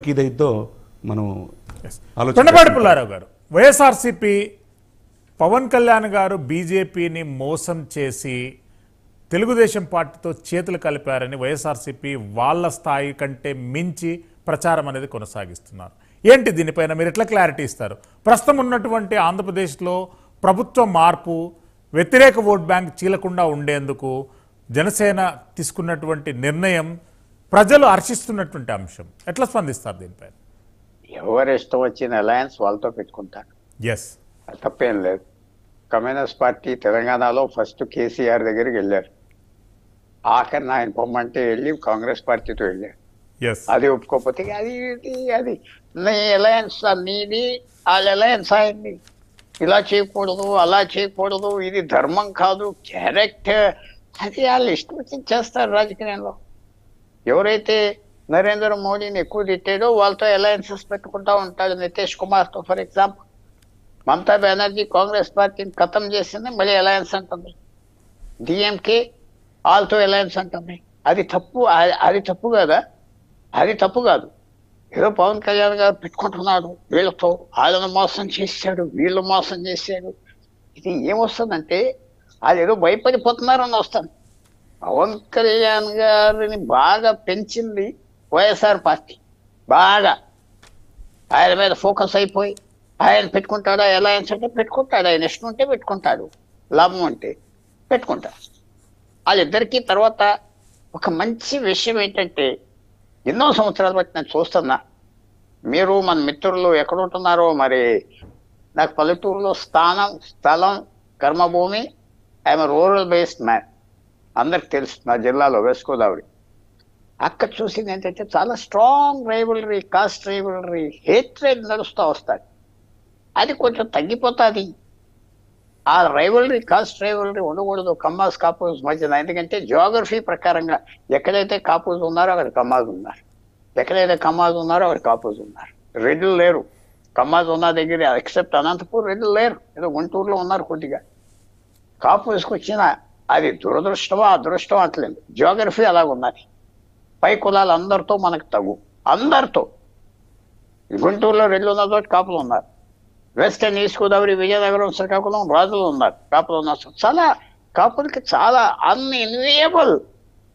ఇదైతో మనం కొండపాటి పుల్లారావు గారు, వైఎస్ఆర్సీపీ పవన్ కళ్యాణ్ గారు బీజేపీని మోసం చేసి తెలుగుదేశం పార్టీతో చేతులు కలిపారని వైఎస్ఆర్సీపీ వాళ్ళ స్థాయి కంటే మించి ప్రచారం అనేది కొనసాగిస్తున్నారు. ఏంటి దీనిపైన మీరు ఎట్లా క్లారిటీ ఇస్తారు? ప్రస్తుతం ఉన్నటువంటి ఆంధ్రప్రదేశ్లో ప్రభుత్వ మార్పు, వ్యతిరేక ఓట్ బ్యాంక్ చీలకుండా ఉండేందుకు జనసేన తీసుకున్నటువంటి నిర్ణయం ప్రజలు హర్షిస్తున్నటువంటి అంశం. ఎట్లా స్పందిస్తారు దీనిపైన? ఎవరు ఇష్టం వచ్చిన అలయన్స్ వాళ్ళతో పెట్టుకుంటారు. ఎస్, తప్పేం లేదు. కమ్యూనిస్ట్ పార్టీ తెలంగాణలో ఫస్ట్ కేసీఆర్ దగ్గరికి వెళ్ళారు. ఆఖరిని ఆయన పొమ్మంటే వెళ్ళి కాంగ్రెస్ పార్టీతో వెళ్ళారు. అది ఒప్పుకోకపోతే అది నీ అలయన్స్ నీది, వాళ్ళ అలయన్స్ అయింది. ఇలా చేయకూడదు, అలా చేయకూడదు, ఇది ధర్మం కాదు, క్యారెక్టర్, అది వాళ్ళు ఇష్టం వచ్చి చేస్తారు రాజకీయంలో. ఎవరైతే నరేంద్ర మోడీని ఎక్కువ తిట్టాడో వాళ్ళతో అలయన్సెస్ పెట్టుకుంటా ఉంటాడు. నితీష్ కుమార్తో ఫర్ ఎగ్జాంపుల్. మమతా బెనర్జీ కాంగ్రెస్ పార్టీని ఖతం చేసింది, మళ్ళీ అలయన్స్ అంటుంది. డిఎంకే వాళ్ళతో అలయన్స్ అంటుంది. అది తప్పు. అది తప్పు కదా, అది తప్పు కాదు. ఏదో పవన్ కళ్యాణ్ గారు పెట్టుకుంటున్నాడు వీళ్ళతో, వాళ్ళను మోసం చేశాడు, వీళ్ళు మోసం చేశాడు. ఇది ఏమొస్తుందంటే అది ఏదో భయపడిపోతున్నారని వస్తుంది. పవన్ కళ్యాణ్ గారిని బాగా పెంచింది వైఎస్ఆర్ పార్టీ. బాగా ఆయన మీద ఫోకస్ అయిపోయి ఆయన పెట్టుకుంటాడా అలయన్స్ అంటే పెట్టుకుంటాడు. ఆయన ఇష్టం ఉంటే పెట్టుకుంటాడు, లాభం అంటే పెట్టుకుంటాడు. వాళ్ళిద్దరికీ తర్వాత ఒక మంచి విషయం ఏంటంటే, ఎన్నో సంవత్సరాల బట్టి నేను చూస్తున్నా, మీరు మన మిత్రులు ఎక్కడ ఉంటున్నారో మరి, నాకు పల్లెటూరులో స్థలం కర్మభూమి, ఐఎమ్ రూరల్ బేస్డ్ మ్యాన్, అందరికి తెలుసు. నా జిల్లాలో వెస్ట్ గోదావరి. అక్కడ చూసింది ఏంటంటే చాలా strong rivalry, cost rivalry, hatred నడుస్తూ వస్తుంది. అది కొంచెం తగ్గిపోతుంది. ఆ రైవలరీ, కాస్ట్ రైవలరీ ఉండకూడదు కమ్మాస్ కాపూస్ మధ్యన. ఎందుకంటే జియోగ్రఫీ ప్రకారంగా ఎక్కడైతే కాపూస్ ఉన్నారో అక్కడ కమ్మాస్ ఉన్నారు, ఎక్కడైతే కమ్మాస్ ఉన్నారో అక్కడ కాపూస్ ఉన్నారు. రెడ్లు లేరు కమ్మాస్ ఉన్న దగ్గర, ఎక్సెప్ట్ అనంతపూర్ రెడ్లు లేరు. ఏదో గుంటూరులో ఉన్నారు కొద్దిగా. కాపూస్కి వచ్చిన అది దురదృష్టమో అదృష్టమో అట్లేదు, జియోగ్రఫీ అలాగున్నది. పై కులాలు అందరితో మనకు తగు, అందరితో. గుంటూరులో రెడ్లు ఉన్న చోట కాపులు ఉన్నారు. వెస్టర్న్ ఈస్ట్ గోదావరి, విజయనగరం, శ్రీకాకుళం రాజులు ఉన్నారు, కాపులు ఉన్నారు. చాలా కాపులకి చాలా అన్ఇన్వియబుల్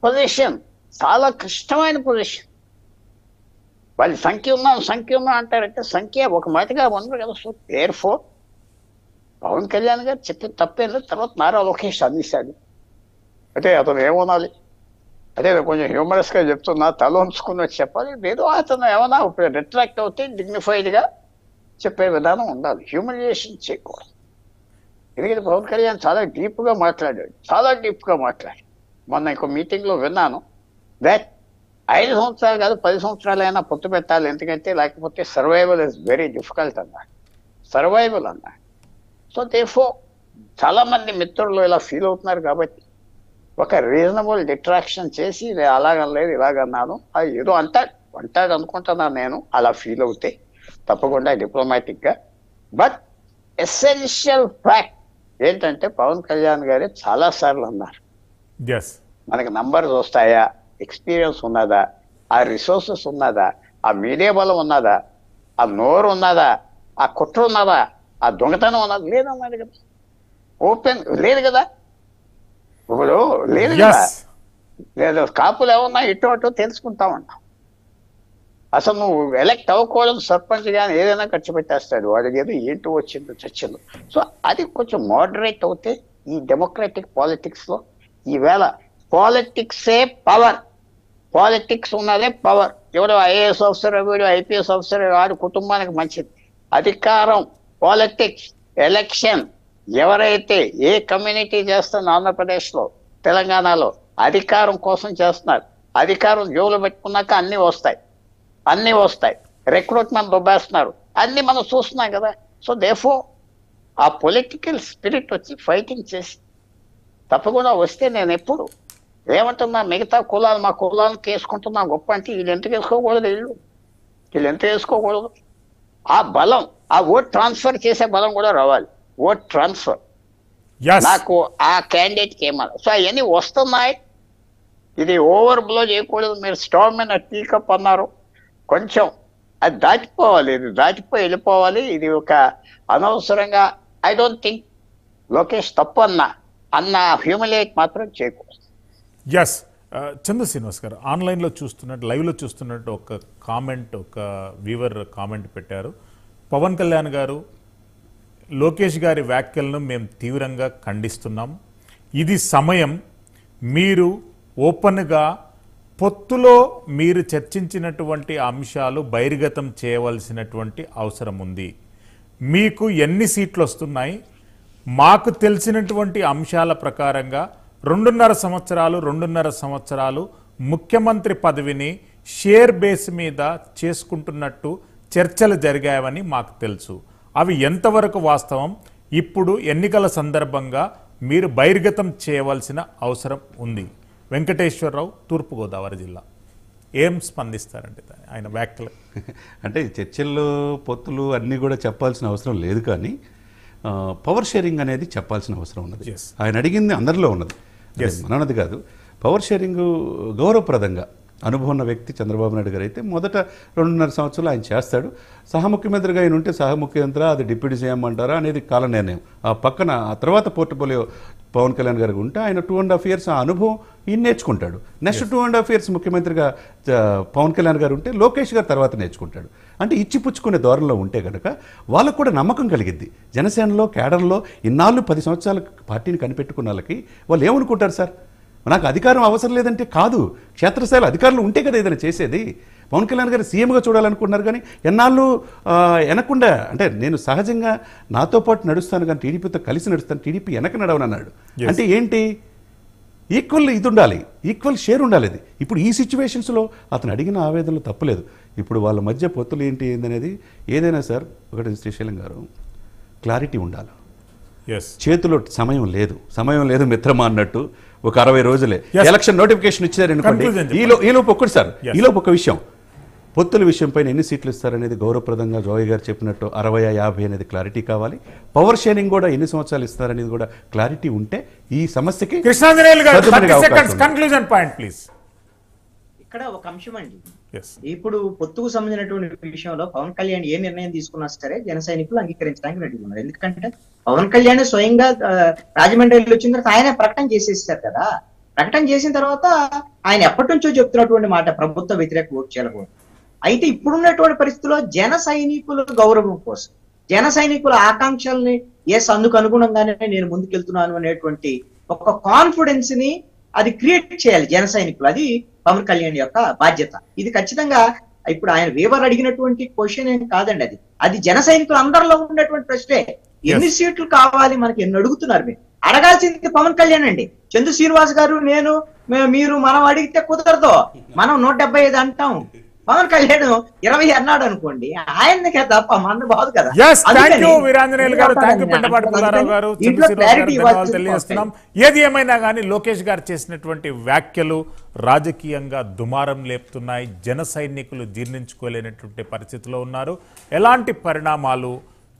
పొజిషన్, చాలా కష్టమైన పొజిషన్. వాళ్ళు సంఖ్య ఉన్నా అంటారంటే సంఖ్య ఒక మాటగా ఉండరు కదా. So therefore Pawan Kalyan గారు చెప్పిన తప్పేం లేదు. తర్వాత నారా లోకేష్ అందిస్తాడు. అంటే అతను ఏమనాలి, అదే కొంచెం హ్యూమరస్గా చెప్తున్నా, తల ఉంచుకుని చెప్పాలి. ఏదో అతను ఏమన్నా రిట్రాక్ట్ అవుతే డిగ్నిఫైడ్గా చెప్పే విధానం ఉండాలి, హ్యూమిలియేషన్ చేయకూడదు. ఎందుకంటే పవన్ కళ్యాణ్ చాలా డీప్గా మాట్లాడాడు. మొన్న ఇంకో మీటింగ్లో విన్నాను, దట్ 5 సంవత్సరాలు కాదు 10 సంవత్సరాలైనా పొత్తు పెట్టాలి, ఎందుకంటే లేకపోతే సర్వైవల్ ఇస్ వెరీ డిఫికల్ట్ అన్నాడు. సర్వైవల్ అన్నాడు. సో దేఫో చాలా మంది మిత్రులు ఇలా ఫీల్ అవుతున్నారు కాబట్టి ఒక రీజనబుల్ డిట్రాక్షన్ చేసి అలాగనలేదు ఇలాగన్నాను, అది ఏదో అంటాడు అనుకుంటున్నాను నేను. అలా ఫీల్ అవుతే తప్పకుండా డిప్లొమాటిక్గా. బట్ ఎసెన్షియల్ ఫ్యాక్ట్ ఏంటంటే పవన్ కళ్యాణ్ గారే చాలాసార్లు అన్నారు, మనకి నంబర్స్ వస్తాయా, ఎక్స్పీరియన్స్ ఉన్నదా, ఆ రిసోర్సెస్ ఉన్నదా, ఆ మీడియా బలం ఉన్నదా, ఆ నోరు ఉన్నదా, ఆ కుట్ర ఉన్నదా, ఆ దొంగతనం ఉన్నది లేదన్నది కదా. ఓపెన్ లేదు కదా, ఇప్పుడు లేదు కదా. లేదు, కాపులు ఏమన్నా ఇటు అటు తెలుసుకుంటా ఉంటాం. అసలు నువ్వు ఎలక్ట్ అవ్వకూడదు సర్పంచ్ కానీ ఏదైనా ఖర్చు పెట్టేస్తాడు, వాడికి ఏదో ఏంటో వచ్చిందో చర్చలు. సో అది కొంచెం మోడరేట్ అవుతే ఈ డెమోక్రటిక్ పాలిటిక్స్లో, ఈవేళ పాలిటిక్సే పవర్, పాలిటిక్స్ ఉన్నదే పవర్. ఎవడో ఐఏఎస్ ఆఫీసర్, వీడు ఐపీఎస్ ఆఫీసర్, వాడి కుటుంబానికి మంచిది. అధికారం, పాలిటిక్స్, ఎలక్షన్, ఎవరైతే ఏ కమ్యూనిటీ చేస్తున్న ఆంధ్రప్రదేశ్లో, తెలంగాణలో అధికారం కోసం చేస్తున్నారు. అధికారం జోలు పెట్టుకున్నాక అన్నీ వస్తాయి. రిక్రూట్మెంట్ దొబ్బేస్తున్నారు, అన్నీ మనం చూస్తున్నాం కదా. సో దేఫో ఆ పొలిటికల్ స్పిరిట్ వచ్చి ఫైటింగ్ చేసి తప్పకుండా వస్తే, నేను ఎప్పుడు ఏమంటున్నా, మిగతా కులాలు మా కులాలను వేసుకుంటున్నా గొప్ప అంటే వీళ్ళు ఎందుకు వేసుకోకూడదు, వీళ్ళు ఎంత వేసుకోకూడదు. ఆ బలం, ఆ ఓట్ ట్రాన్స్ఫర్ చేసే బలం కూడా రావాలి. ఓట్ ట్రాన్స్ఫర్ నాకు ఆ క్యాండిడేట్కి ఏమన్నా. సో అవన్నీ వస్తున్నాయి. ఇది ఓవర్ బ్లో చేయకూడదు. మీరు స్టవ్ మీద టీ కప్ అన్నారు, కొంచెం అది దాటిపోవాలి, ఇది దాటిపోయి వెళ్ళిపోవాలి. ఇది ఒక అనవసరంగా ఐ డోంట్ థింక్ లోకేష్ తప్పు అన్న హ్యూమిలేట్ మాత్రం చేయకూడదు. ఎస్, చంద్ర శ్రీనివాస్ గారు ఆన్లైన్లో చూస్తున్నట్టు, లైవ్లో చూస్తున్నట్టు ఒక కామెంట్, ఒక వ్యూవర్ కామెంట్ పెట్టారు. పవన్ కళ్యాణ్ గారు లోకేష్ గారి వ్యాఖ్యలను మేము తీవ్రంగా ఖండిస్తున్నాం. ఇది సమయం, మీరు ఓపెన్గా పొత్తులో మీరు చర్చించినటువంటి అంశాలు బహిర్గతం చేయవలసినటువంటి అవసరం ఉంది. మీకు ఎన్ని సీట్లు వస్తున్నాయి, మాకు తెలిసినటువంటి అంశాల ప్రకారంగా 2.5 సంవత్సరాలు ముఖ్యమంత్రి పదవిని షేర్ బేస్ మీద చేసుకుంటున్నట్టు చర్చలు జరిగాయని మాకు తెలుసు. అవి ఎంతవరకు వాస్తవం, ఇప్పుడు ఎన్నికల సందర్భంగా మీరు బహిర్గతం చేయవలసిన అవసరం ఉంది. వెంకటేశ్వరరావు, తూర్పుగోదావరి జిల్లా. ఏం స్పందిస్తారంటే ఆయన వ్యాఖ్యలు? అంటే చర్చల్లో పొత్తులు అన్నీ కూడా చెప్పాల్సిన అవసరం లేదు, కానీ పవర్ షేరింగ్ అనేది చెప్పాల్సిన అవసరం ఉన్నది. ఆయన అడిగింది అందరిలో ఉన్నది, మనది కాదు. పవర్ షేరింగ్ గౌరవప్రదంగా అనుభవం ఉన్న వ్యక్తి చంద్రబాబు నాయుడు గారు అయితే మొదట 2.5 సంవత్సరాలు ఆయన చేస్తాడు. సహ ముఖ్యమంత్రిగా ఆయన ఉంటే సహ ముఖ్యమంత్రి, అది డిప్యూటీ సీఎం అంటారా అనేది కాల నిర్ణయం. ఆ పక్కన ఆ తర్వాత పోర్ట్ఫోలియో పవన్ కళ్యాణ్ గారికి ఉంటే ఆయన 2.5 years ఆ అనుభవం ఈయన నేర్చుకుంటాడు. నెక్స్ట్ 2.5 years ముఖ్యమంత్రిగా పవన్ కళ్యాణ్ గారు ఉంటే లోకేష్ గారు తర్వాత నేర్చుకుంటాడు. అంటే ఇచ్చిపుచ్చుకునే ధోరణిలో ఉంటే కనుక వాళ్ళకు కూడా నమ్మకం కలిగిద్ది. జనసేనలో కేడర్లో ఇన్నాళ్ళు 10 సంవత్సరాల పార్టీని కనిపెట్టుకున్న వాళ్ళకి వాళ్ళు ఏమనుకుంటారు, సార్ నాకు అధికారం అవసరం లేదంటే కాదు, క్షేత్రస్థాయిలో అధికారులు ఉంటే కదా ఏదైనా చేసేది. పవన్ కళ్యాణ్ గారు సీఎంగా చూడాలనుకుంటున్నారు, కానీ ఎన్నాళ్ళు వెనకుండా, అంటే నేను సహజంగా నాతో పాటు నడుస్తాను కానీ టీడీపీతో కలిసి నడుస్తాను, టీడీపీ వెనక నడవనన్నాడు. అంటే ఏంటి, ఈక్వల్ ఇది ఉండాలి, ఈక్వల్ షేర్ ఉండాలి. అది ఇప్పుడు ఈ సిచ్యువేషన్స్లో అతను అడిగిన ఆవేదనలు తప్పులేదు. ఇప్పుడు వాళ్ళ మధ్య పొత్తులు ఏంటనేది ఏదైనా సార్, ఒకటి శ్రీశైలం గారు, క్లారిటీ ఉండాలి. చేతిలో సమయం లేదు మిత్రమా అన్నట్టు ఒక 60 రోజులే ఎలక్షన్ నోటిఫికేషన్ ఇచ్చారనుకోండి, ఈలోపు ఒక్కటి సార్, ఈలోపు ఒక విషయం, పొత్తుల విషయం పైన ఎన్ని సీట్లు ఇస్తారనేది గౌరవప్రదంగా జోయ్ గారు చెప్పినట్టు 60-50 అనేది క్లారిటీ కావాలి. పవర్ షేరింగ్ కూడా ఎన్ని సంవత్సరాలు ఇస్తారనేది కూడా క్లారిటీ ఉంటే ఈ సమస్యకి ఇక్కడ ఒక అంశం అండి. ఇప్పుడు పొత్తుకు సంబంధించినటువంటి విషయంలో పవన్ కళ్యాణ్ ఏ నిర్ణయం తీసుకున్నా సరే జన సైనికులు అంగీకరించడానికి రెడీగా ఉన్నారు. ఎందుకంటే పవన్ కళ్యాణ్ స్వయంగా రాజమండ్రిలో వచ్చిన తర్వాత ఆయన ప్రకటన చేసేసారు కదా. ప్రకటన చేసిన తర్వాత ఆయన ఎప్పటి నుంచో చెప్తున్నటువంటి మాట ప్రభుత్వ వ్యతిరేక ఓటు చేయకూడదు. అయితే ఇప్పుడున్నటువంటి పరిస్థితుల్లో జన సైనికుల గౌరవం కోసం, జన సైనికుల ఆకాంక్షల్ని అందుకు అనుగుణంగానే నేను ముందుకెళ్తున్నాను అనేటువంటి ఒక కాన్ఫిడెన్స్ ని అది క్రియేట్ చేయాలి జన సైనికులు. అది పవన్ కళ్యాణ్ యొక్క బాధ్యత. ఇది ఖచ్చితంగా ఇప్పుడు ఆయన వీవర్ అడిగినటువంటి క్వశ్చన్ ఏం కాదండి, అది జన సైనికులు అందరిలో ఉన్నటువంటి ప్రశ్నే. ఎన్ని సీట్లు కావాలి మనకి, ఎన్ని అడుగుతున్నారు మీరు? అడగాల్సింది పవన్ కళ్యాణ్ అండి. చంద్ర శ్రీనివాస్ గారు, మీరు మనం అడిగితే కుదరదు, మనం 175 అంటాం. పవన్ కళ్యాణ్ 20 అన్నాడు అనుకోండి, ఆయనకే తప్ప మన బాదు కదా. ఏది ఏమైనా కానీ లోకేష్ గారు చేసినటువంటి వ్యాఖ్యలు రాజకీయంగా దుమారం లేపుతున్నాయి. జన సైనికులు జీర్ణించుకోలేనటువంటి పరిస్థితిలో ఉన్నారు. ఎలాంటి పరిణామాలు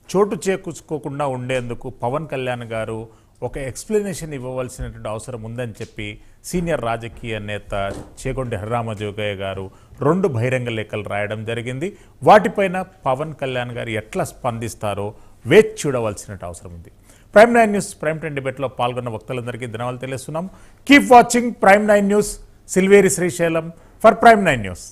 చోటు చేకూర్చుకోకుండా ఉండేందుకు పవన్ కళ్యాణ్ గారు ఒక ఎక్స్ప్లెనేషన్ ఇవ్వవలసినటువంటి అవసరం ఉందని చెప్పి సీనియర్ రాజకీయ నేత చేగొండి హరిరామజోగయ్య గారు 2 బహిరంగ లేఖలు రాయడం జరిగింది. వాటిపైన పవన్ కళ్యాణ్ గారు ఎట్లా స్పందిస్తారో వేచి చూడవలసిన అవసరం ఉంది. ప్రైమ్ 9 న్యూస్ ప్రైమ్ 10 డిబేట్లో పాల్గొన్న వక్తలందరికీ ధన్యవాదాలు తెలియజేస్తున్నాం. Keep watching prime 9 news. Silveri Srisailam for prime 9 news.